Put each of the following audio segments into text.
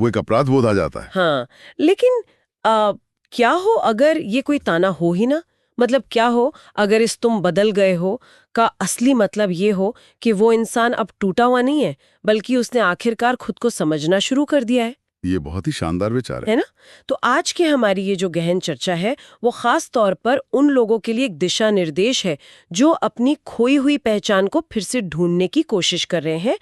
वो एक अपराध बोध आ जाता है। हाँ, लेकिन क्या हो अगर ये कोई ताना हो ही ना? मतलब क्या हो अगर इस तुम बदल गए हो का असली मतलब ये हो कि वो इंसान अब टूटा हुआ नहीं है, बल्कि उसने आखिरकार खुद को समझना शुरू कर दिया ये बहुत ही शानदार विचार है ना? तो आज की हमारी ये जो गहन चर्चा है वो खास तौर पर उन लोगों के लिए एक दिशा निर्देश है जो अपनी खोई हुई पहचान को फिर से ढूंढने की कोशिश कर रहे हैं।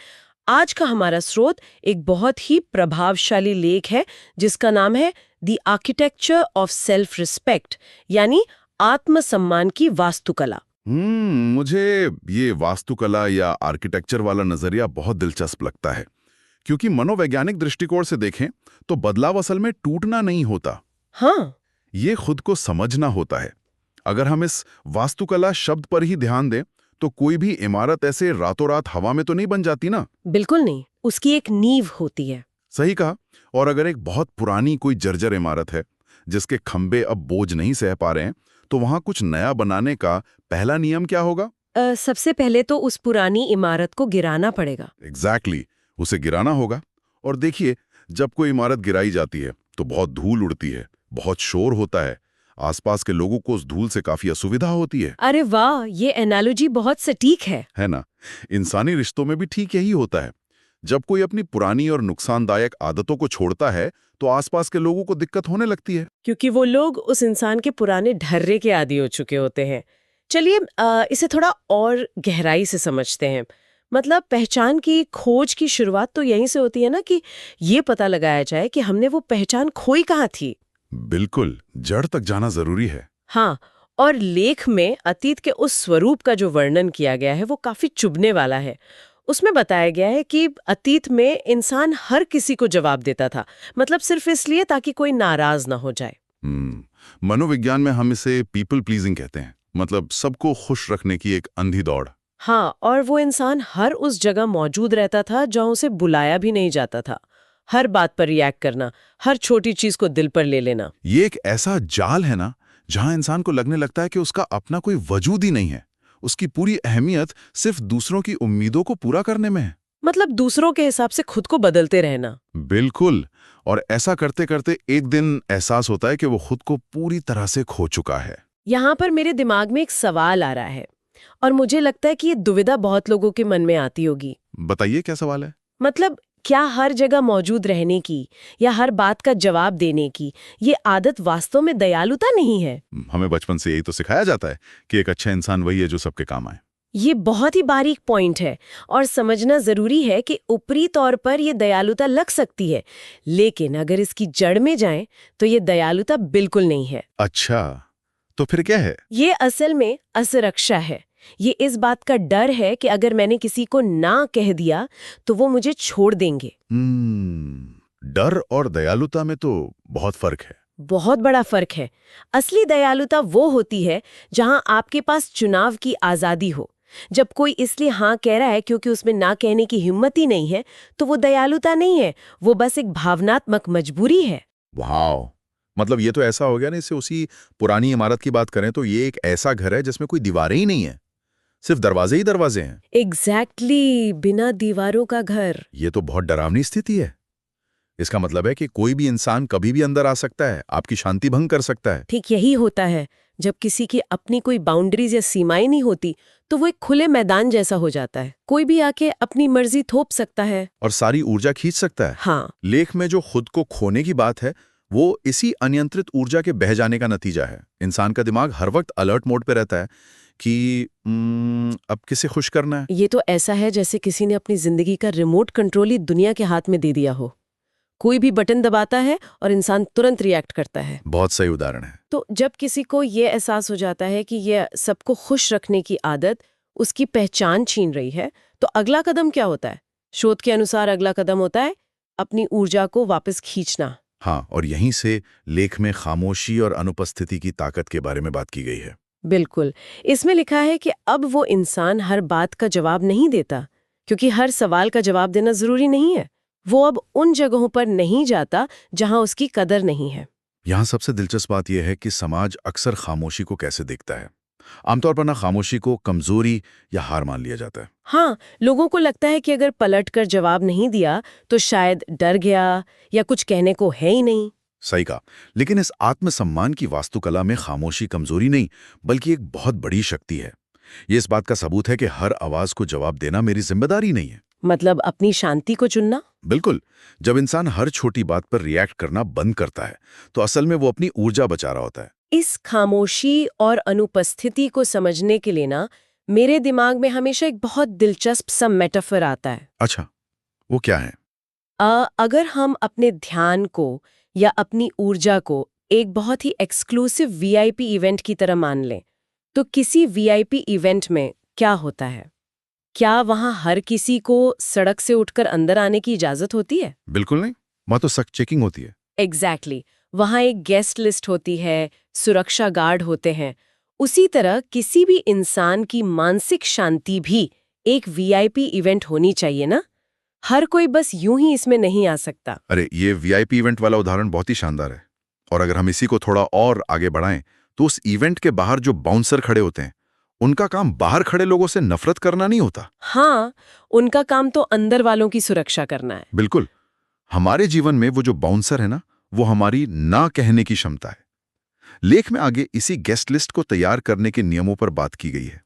आज का हमारा स्रोत एक बहुत ही प्रभावशाली लेख है जिसका नाम है the architecture of self respect, यानी आत्मसम्मान की वास्तुकला। मुझे ये वास्तुकला या आर्किटेक्चर वाला नजरिया बहुत दिलचस्प लगता है, क्योंकि मनोवैज्ञानिक दृष्टिकोण से देखें तो बदलाव असल में टूटना नहीं होता। हाँ, ये खुद को समझना होता है। अगर हम इस वास्तुकला शब्द पर ही ध्यान दें तो कोई भी इमारत ऐसे रातों रात हवा में तो नहीं बन जाती ना। बिल्कुल नहीं, उसकी एक नींव होती है। सही कहा। और अगर एक बहुत पुरानी कोई जर्जर इमारत है जिसके खंभे अब बोझ नहीं सह पा रहे हैं, तो वहां कुछ नया बनाने का पहला नियम क्या होगा? सबसे पहले तो उस पुरानी इमारत को गिराना पड़ेगा। एग्जैक्टली, उसे गिराना होगा। और देखिए, जब कोई इमारत गिराई जाती है तो बहुत धूल उड़ती है, बहुत शोर होता है, आसपास के लोगों को उस धूल से काफी असुविधा होती है। अरे वाह, ये एनालॉजी बहुत सटीक है ना? इंसानी रिश्तों में भी ठीक यही होता है। जब कोई अपनी पुरानी और नुकसानदायक आदतों को छोड़ता है तो आसपास के लोगों को दिक्कत होने लगती है। क्योंकि वो लोग उस इंसान के पुराने ढर्रे के आदी हो चुके होते हैं। चलिए इसे थोड़ा और गहराई से समझते हैं। मतलब पहचान की खोज की शुरुआत तो यहीं से होती है ना, कि ये पता लगाया जाए कि हमने वो पहचान खोई कहाँ थी। बिल्कुल, जड़ तक जाना जरूरी है। हाँ, और लेख में अतीत के उस स्वरूप का जो वर्णन किया गया है वो काफी चुभने वाला है। उसमें बताया गया है कि अतीत में इंसान हर किसी को जवाब देता था, मतलब सिर्फ इसलिए ताकि कोई नाराज ना हो जाए। मनोविज्ञान में हम इसे पीपल प्लीजिंग कहते हैं, मतलब सबको खुश रखने की एक अंधी दौड़। हाँ, और वो इंसान हर उस जगह मौजूद रहता था जहाँ उसे बुलाया भी नहीं जाता था। हर बात पर रिएक्ट करना, हर छोटी चीज को दिल पर ले लेना। ये एक ऐसा जाल है ना, जहां इंसान को लगने लगता है कि उसका अपना कोई वजूद ही नहीं है। उसकी पूरी अहमियत सिर्फ दूसरों की उम्मीदों को पूरा करने में है। मतलब दूसरों के हिसाब से खुद को बदलते रहना। बिल्कुल। और ऐसा करते करते एक दिन एहसास होता है कि वो खुद को पूरी तरह से खो चुका है। यहाँ पर मेरे दिमाग में एक सवाल आ रहा है, और मुझे लगता है कि ये दुविधा बहुत लोगों के मन में आती होगी। बताइए, क्या सवाल है? मतलब क्या हर जगह मौजूद रहने की या हर बात का जवाब देने की ये आदत वास्तव में दयालुता नहीं है? हमें बचपन से यही तो सिखाया जाता है कि एक अच्छा इंसान वही है जो सबके काम आए। ये बहुत ही बारीक पॉइंट है, और समझना जरूरी है कि ऊपरी तौर पर ये दयालुता लग सकती है, लेकिन अगर इसकी जड़ में जाएं तो ये दयालुता बिल्कुल नहीं है। अच्छा, तो फिर क्या है? ये असल में असुरक्षा है। ये इस बात का डर है कि अगर मैंने किसी को ना कह दिया तो वो मुझे छोड़ देंगे। डर और दयालुता में तो बहुत फर्क है। बहुत बड़ा फर्क है। असली दयालुता वो होती है जहां आपके पास चुनाव की आजादी हो। जब कोई इसलिए हाँ कह रहा है क्योंकि उसमें ना कहने की हिम्मत ही नहीं है, तो वो दयालुता नहीं है, वो बस एक भावनात्मक मजबूरी है। वाह, मतलब ये तो ऐसा हो गया ना, इससे उसी पुरानी इमारत की बात करें तो ये एक ऐसा घर है जिसमें कोई दीवारें ही नहीं है, सिर्फ दरवाजे ही दरवाजे हैं। एग्जैक्टली, बिना दीवारों का घर। ये तो बहुत डरावनी स्थिति है। इसका मतलब है कि कोई भी इंसान कभी भी अंदर आ सकता है, आपकी शांति भंग कर सकता है। ठीक यही होता है। जब किसी की अपनी कोई बाउंड्रीज या सीमाएं नहीं होती तो वो एक खुले मैदान जैसा हो जाता है। कोई भी आके अपनी मर्जी थोप सकता है और सारी ऊर्जा खींच सकता है। हाँ, लेख में जो खुद को खोने की बात है वो इसी अनियंत्रित ऊर्जा के बह जाने का नतीजा है। इंसान का दिमाग हर वक्त अलर्ट मोड पे रहता है कि अब किसे खुश करना है। ये तो ऐसा है जैसे किसी ने अपनी जिंदगी का रिमोट कंट्रोल ही दुनिया के हाथ में दे दिया हो। कोई भी बटन दबाता है और इंसान तुरंत रिएक्ट करता है। बहुत सही उदाहरण है। तो जब किसी को ये एहसास हो जाता है कि ये सबको खुश रखने की आदत उसकी पहचान छीन रही है, तो अगला कदम क्या होता है? शोध के अनुसार अगला कदम होता है अपनी ऊर्जा को वापस खींचना। हाँ, और यहीं से लेख में खामोशी और अनुपस्थिति की ताकत के बारे में बात की गई है। बिल्कुल। इसमें लिखा है कि अब वो इंसान हर बात का जवाब नहीं देता, क्योंकि हर सवाल का जवाब देना जरूरी नहीं है। वो अब उन जगहों पर नहीं जाता जहां उसकी कदर नहीं है। यहाँ सबसे दिलचस्प बात यह है कि समाज अक्सर खामोशी को कैसे देखता है। आमतौर पर ना खामोशी को कमजोरी या हार मान लिया जाता है। हाँ, लोगों को लगता है कि अगर पलट कर जवाब नहीं दिया तो शायद डर गया या कुछ कहने को है ही नहीं। सही कहा। लेकिन इस आत्मसम्मान की वास्तुकला में खामोशी कमजोरी नहीं, बल्कि एक बहुत बड़ी शक्ति है। ये इस बात का सबूत है कि हर आवाज को जवाब देना मेरी जिम्मेदारी नहीं है। मतलब अपनी शांति को चुनना। बिल्कुल। जब इंसान हर छोटी बात पर रिएक्ट करना बंद करता है तो असल में वो अपनी ऊर्जा बचा रहा होता है। इस खामोशी और अनुपस्थिति को समझने के लिए ना मेरे दिमाग में हमेशा एक बहुत दिलचस्प सा मेटाफर आता है। अच्छा, वो क्या है? अगर हम अपने ध्यान को या अपनी ऊर्जा को एक बहुत ही एक्सक्लूसिव वीआईपी इवेंट की तरह मान लें, तो किसी वीआईपी इवेंट में क्या होता है? क्या वहां हर किसी को सड़क से उठकर अंदर आने की इजाजत होती है? बिल्कुल नहीं। वहां तो सख्त चेकिंग होती है। एग्जैक्टली वहां एक गेस्ट लिस्ट होती है, सुरक्षा गार्ड होते हैं। उसी तरह किसी भी इंसान की मानसिक शांति भी एक वीआईपी इवेंट होनी चाहिए ना। हर कोई बस यूं ही इसमें नहीं आ सकता। अरे, ये वीआईपी इवेंट वाला उदाहरण बहुत ही शानदार है। और अगर हम इसी को थोड़ा और आगे बढ़ाएं तो उस इवेंट के बाहर जो बाउंसर खड़े होते हैं, उनका काम बाहर खड़े लोगों से नफरत करना नहीं होता। हाँ, उनका काम तो अंदर वालों की सुरक्षा करना है। बिल्कुल। हमारे जीवन में वो जो बाउंसर है ना, वो हमारी ना कहने की क्षमता है। लेख में आगे इसी गेस्ट लिस्ट को तैयार करने के नियमों पर बात की गई है।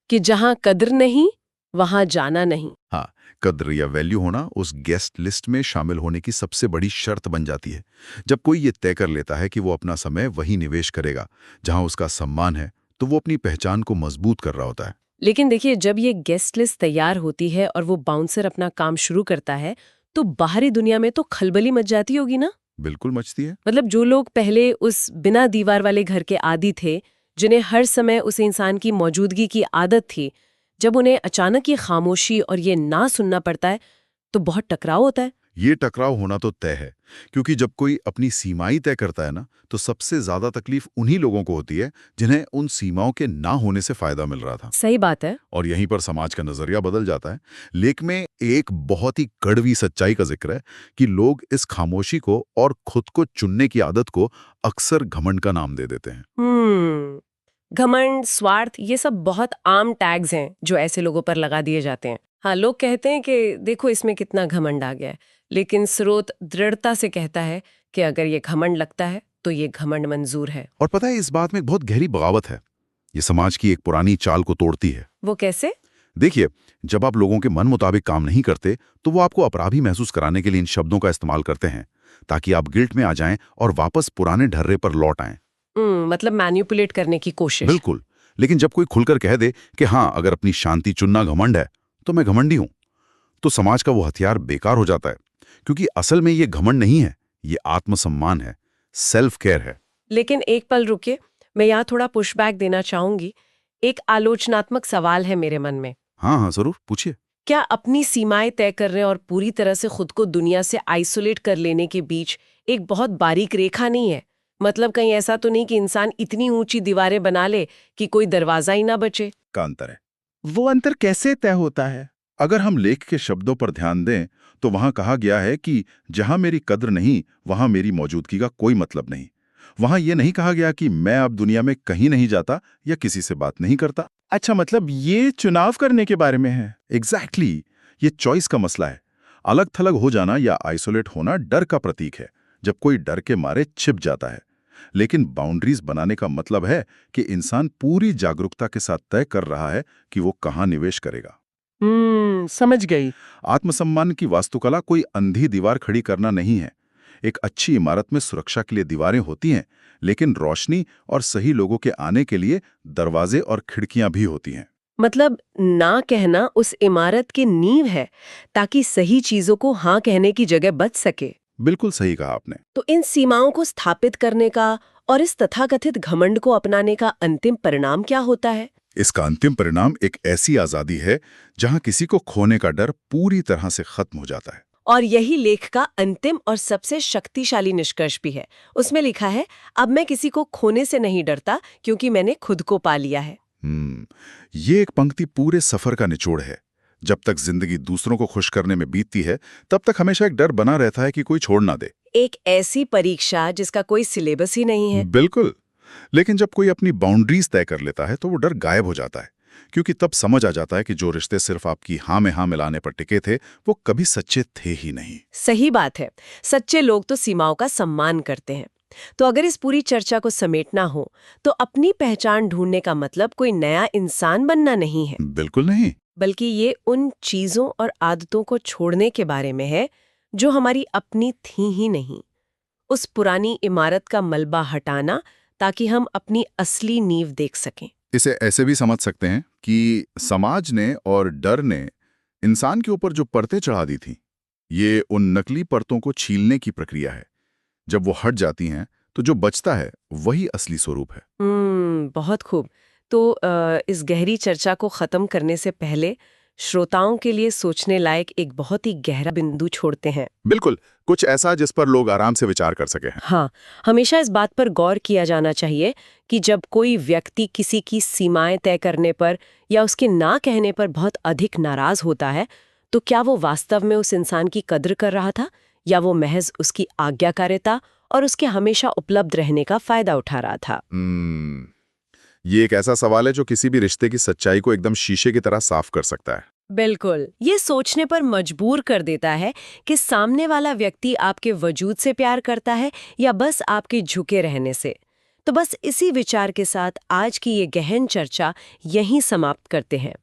कि जहां कद्र नहीं वहां जाना नहीं। हाँ, कद्र या वैल्यू होना उस गेस्ट लिस्ट में शामिल होने की सबसे बड़ी शर्त बन जाती है। जब कोई ये तय कर लेता है कि वो अपना समय वही निवेश करेगा जहां उसका सम्मान है, तो वो अपनी पहचान को मजबूत कर रहा होता है। लेकिन देखिए, जब ये गेस्ट लिस्ट तैयार होती है और वो बाउंसर अपना काम शुरू करता है, तो बाहरी दुनिया में तो खलबली मच जाती होगी ना। बिल्कुल मचती है। मतलब जो लोग पहले उस बिना दीवार वाले घर के आदी थे, जिन्हें हर समय उस इंसान की मौजूदगी की आदत थी, जब उन्हें अचानक ये खामोशी और ये ना सुनना पड़ता है तो बहुत टकराव होता है। ये टकराव होना तो तय है, क्योंकि जब कोई अपनी सीमाएं तय करता है ना, तो सबसे ज्यादा तकलीफ उन्हीं लोगों को होती है जिन्हें उन सीमाओं के ना होने से फायदा मिल रहा था। सही बात है। और यहीं पर समाज का नजरिया बदल जाता है। लेख में एक बहुत ही कड़वी सच्चाई का जिक्र है कि लोग इस खामोशी को और खुद को चुनने की आदत को अक्सर घमंड का नाम दे देते हैं। घमंड, स्वार्थ, ये सब बहुत आम टैग्स हैं जो ऐसे लोगों पर लगा दिए जाते हैं। हाँ, लोग कहते हैं कि देखो इसमें कितना घमंड आ गया है, लेकिन स्रोत दृढ़ता से कहता है कि अगर ये घमंड लगता है तो ये घमंड मंजूर है। और पता है, इस बात में एक बहुत गहरी बगावत है। ये समाज की एक पुरानी चाल को तोड़ती है। वो कैसे? देखिए, जब आप लोगों के मन मुताबिक काम नहीं करते तो वो आपको अपराधी महसूस कराने के लिए इन शब्दों का इस्तेमाल करते हैं, ताकि आप गिल्ट में आ जाएं और वापस पुराने ढर्रे पर लौट आएं। मतलब मैनिपुलेट करने की कोशिश। बिल्कुल। लेकिन जब कोई खुलकर कह दे कि हाँ, अगर अपनी शांति चुनना घमंड है तो मैं घमंडी हूं, तो समाज का वो हथियार बेकार हो जाता है। क्योंकि असल में ये घमंड नहीं है, ये आत्मसम्मान है, सेल्फ केयर है। लेकिन एक पल रुकिए, मैं यहाँ थोड़ा पुशबैक देना चाहूंगी। एक आलोचनात्मक सवाल है मेरे मन में। हाँ हाँ, जरूर पूछिए। क्या अपनी सीमाएं तय करने और पूरी तरह से खुद को दुनिया से आइसोलेट कर लेने के बीच एक बहुत बारीक रेखा नहीं है? मतलब कहीं ऐसा तो नहीं कि इंसान इतनी ऊंची दीवारें बना ले कि कोई दरवाजा ही ना बचे? का अंतर है। वो अंतर कैसे तय होता है? अगर हम लेख के शब्दों पर ध्यान दें तो वहां कहा गया है कि जहां मेरी कद्र नहीं, वहां मेरी मौजूदगी का कोई मतलब नहीं। वहां यह नहीं कहा गया कि मैं अब दुनिया में कहीं नहीं जाता या किसी से बात नहीं करता। अच्छा, मतलब ये चुनाव करने के बारे में है। एग्जैक्टली, ये चॉइस का मसला है। अलग थलग हो जाना या आइसोलेट होना डर का प्रतीक है, जब कोई डर के मारे छिप जाता है। लेकिन बाउंड्रीज बनाने का मतलब है कि इंसान पूरी जागरूकता के साथ तय कर रहा है कि वो कहां निवेश करेगा। समझ गई। आत्मसम्मान की वास्तुकला कोई अंधी दीवार खड़ी करना नहीं है। एक अच्छी इमारत में सुरक्षा के लिए दीवारें होती हैं, लेकिन रोशनी और सही लोगों के आने के लिए दरवाजे और खिड़कियां भी होती हैं। मतलब ना कहना उस इमारत की नींव है, ताकि सही चीजों को हाँ कहने की जगह बच सके। बिल्कुल सही कहा आपने। तो इन सीमाओं को स्थापित करने का और इस तथाकथित घमंड को अपनाने का अंतिम परिणाम क्या होता है? इसका अंतिम परिणाम एक ऐसी आजादी है जहां किसी को खोने का डर पूरी तरह से खत्म हो जाता है। और यही लेख का अंतिम और सबसे शक्तिशाली निष्कर्ष भी है। उसमें लिखा है, अब मैं किसी को खोने से नहीं डरता क्योंकि मैंने खुद को पा लिया है। ये एक पंक्ति पूरे सफर का निचोड़ है। जब तक जिंदगी दूसरों को खुश करने में बीतती है, तब तक हमेशा एक डर बना रहता है कि कोई छोड़ ना दे। एक ऐसी परीक्षा जिसका कोई सिलेबस ही नहीं है। बिल्कुल। लेकिन जब कोई अपनी बाउंड्रीज तय कर लेता है तो वो डर गायब हो जाता है। क्योंकि तब समझ आ जाता है कि जो रिश्ते सिर्फ आपकी हाँ में हाँ मिलाने पर टिके थे वो कभी सच्चे थे ही नहीं। सही बात है। सच्चे लोग तो सीमाओं का सम्मान करते हैं। तो अगर इस पूरी चर्चा को समेटना हो तो अपनी पहचान ढूंढने का मतलब कोई नया इंसान बनना नहीं है, बिल्कुल नहीं। बल्कि ये उन चीजों और आदतों को छोड़ने के बारे में है जो हमारी अपनी थी ही नहीं। उस पुरानी इमारत का मलबा हटाना ताकि हम अपनी असली नींव देख सकें। इसे ऐसे भी समझ सकते हैं कि समाज ने और डर ने इंसान के ऊपर जो परतें चढ़ा दी थी, ये उन नकली परतों को छीलने की प्रक्रिया है। जब वो हट जाती हैं तो जो बचता है वही असली स्वरूप है। बहुत खूब। तो इस गहरी चर्चा को खत्म करने से पहले श्रोताओं के लिए सोचने लायक एक बहुत ही गहरा बिंदु छोड़ते हैं। बिल्कुल, कुछ ऐसा जिस पर लोग आराम से विचार कर सके। हाँ, हमेशा इस बात पर गौर किया जाना चाहिए कि जब कोई व्यक्ति किसी की सीमाएं तय करने पर या उसके ना कहने पर बहुत अधिक नाराज होता है, तो क्या वो वास्तव में उस इंसान की कद्र कर रहा था या वो महज उसकी आज्ञाकारिता और उसके हमेशा उपलब्ध रहने का फायदा उठा रहा था। ये एक ऐसा सवाल है जो किसी भी रिश्ते की सच्चाई को एकदम शीशे की तरह साफ कर सकता है। बिल्कुल, ये सोचने पर मजबूर कर देता है कि सामने वाला व्यक्ति आपके वजूद से प्यार करता है या बस आपके झुके रहने से। तो बस इसी विचार के साथ आज की ये गहन चर्चा यहीं समाप्त करते हैं।